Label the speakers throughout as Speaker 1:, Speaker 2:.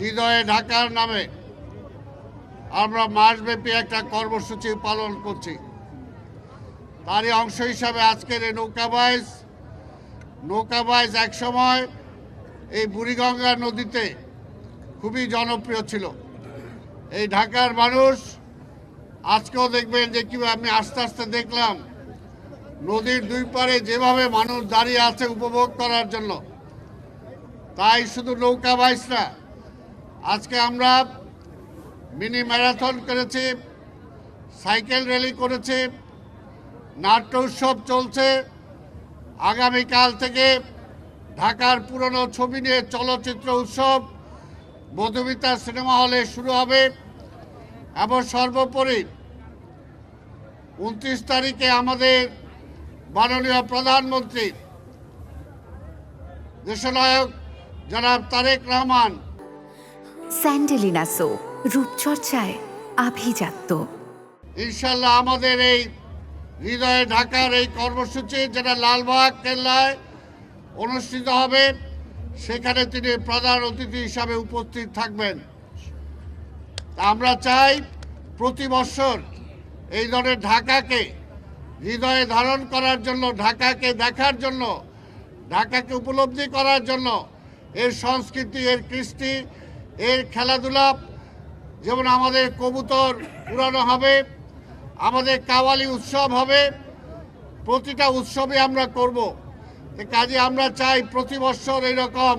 Speaker 1: হৃদয়ে ঢাকার নামে আমরা মাসব্যাপী একটা কর্মসূচি পালন করছি। তারই অংশ হিসাবে আজকের এই নৌকাবাইজ একসময় এই বুড়িগঙ্গা নদীতে খুবই জনপ্রিয় ছিল। এই ঢাকার মানুষ আজকেও দেখবেন যে কীভাবে আমি আস্তে আস্তে দেখলাম নদীর দুই পারে যেভাবে মানুষ দাঁড়িয়ে আছে উপভোগ করার জন্য। তাই শুধু নৌকাবাইজ না, আজকে আমরা মিনি ম্যারাথন করেছি, সাইকেল র্যালি করেছি, নাট্য উৎসব চলছে। আগামীকাল থেকে ঢাকার পুরনো ছবি নিয়ে চলচ্চিত্র উৎসব মধুমিতা সিনেমা হলে শুরু হবে এবং সর্বোপরি 29 তারিখে আমাদের মাননীয় প্রধানমন্ত্রী দেশনায়ক জনাব তারেক রহমান
Speaker 2: স্যান্ডেলিনা সো রূপচর্চায় আভিজাত্য।
Speaker 1: ইনশাল্লাহ আমাদের এই হৃদয়ে ঢাকার এই কর্মসূচি যেটা লালবাগ কেল্লায় অনুষ্ঠিত হবে, সেখানে তিনি প্রধান অতিথি হিসাবে উপস্থিত থাকবেন। আমরা চাই প্রতি বছর এই ধরনের ঢাকাকে হৃদয়ে ধারণ করার জন্য, ঢাকাকে দেখার জন্য, ঢাকাকে উপলব্ধি করার জন্য এর সংস্কৃতি, এর কৃষ্টি, এর খেলাধুলা, যেমন আমাদের কবুতর উড়ানো হবে, আমাদের কাওয়ালি উৎসব হবে, প্রতিটা উৎসবে আমরা করব। কাজে আমরা চাই প্রতি বছর এইরকম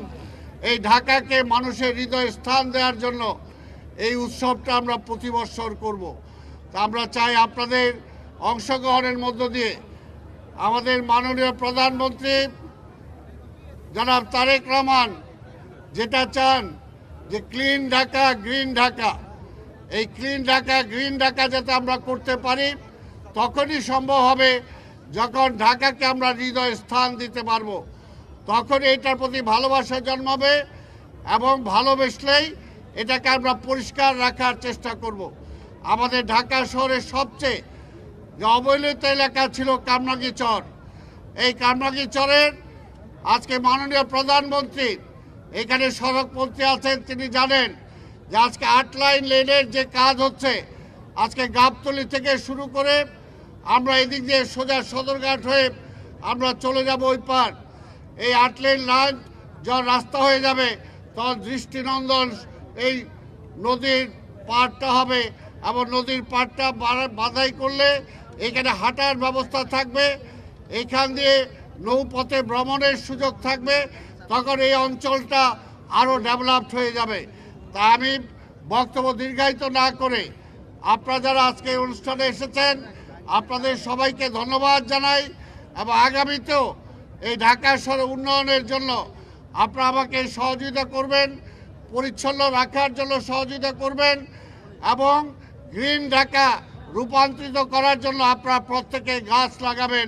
Speaker 1: এই ঢাকাকে মানুষের হৃদয়ে স্থান দেওয়ার জন্য এই উৎসবটা আমরা প্রতি বছর করব। তা আমরা চাই আপনাদের অংশগ্রহণের মধ্য দিয়ে আমাদের মাননীয় প্রধানমন্ত্রী জনাব তারেক রহমান যেটা চান যে ক্লিন ঢাকা, গ্রিন ঢাকা, এই ক্লিন ঢাকা, গ্রিন ঢাকা যাতে আমরা করতে পারি, তখনই সম্ভব হবে যখন ঢাকাকে আমরা হৃদয়ে স্থান দিতে পারবো। তখন এটার প্রতি ভালোবাসা জন্মাবে এবং ভালোবেসলেই এটাকে আমরা পরিষ্কার রাখার চেষ্টা করব। আমাদের ঢাকা শহরের সবচেয়ে যে অবহেলিত এলাকা ছিল কামরাঙ্গী চর, এই কামরাঙ্গী চরের আজকে মাননীয় প্রধানমন্ত্রী এখানে সড়কমন্ত্রী আছেন, তিনি জানেন যে আজকে 8 লাইন লেনের যে কাজ হচ্ছে, আজকে গাবতলী থেকে শুরু করে আমরা এদিক দিয়ে সোজা সদরঘাট হয়ে আমরা চলে যাব ওই পার। এই 8 লেন লাইন যখন রাস্তা হয়ে যাবে তখন দৃষ্টিনন্দন এই নদীর পাড়টা হবে এবং নদীর পাড়টা বাধাই করলে এখানে হাঁটার ব্যবস্থা থাকবে, এখান দিয়ে নৌপথে ভ্রমণের সুযোগ থাকবে, তখন এই অঞ্চলটা আরও ডেভেলপড হয়ে যাবে। তা আমি বক্তব্য দীর্ঘায়িত না করে আপনারা যারা আজকে এই অনুষ্ঠানে এসেছেন আপনাদের সবাইকে ধন্যবাদ জানাই এবং আগামীতেও এই ঢাকা শহর উন্নয়নের জন্য আপনারা আমাকে সহযোগিতা করবেন, পরিচ্ছন্ন রাখার জন্য সহযোগিতা করবেন এবং গ্রিন ঢাকা রূপান্তরিত করার জন্য আপনারা প্রত্যেকে গাছ লাগাবেন।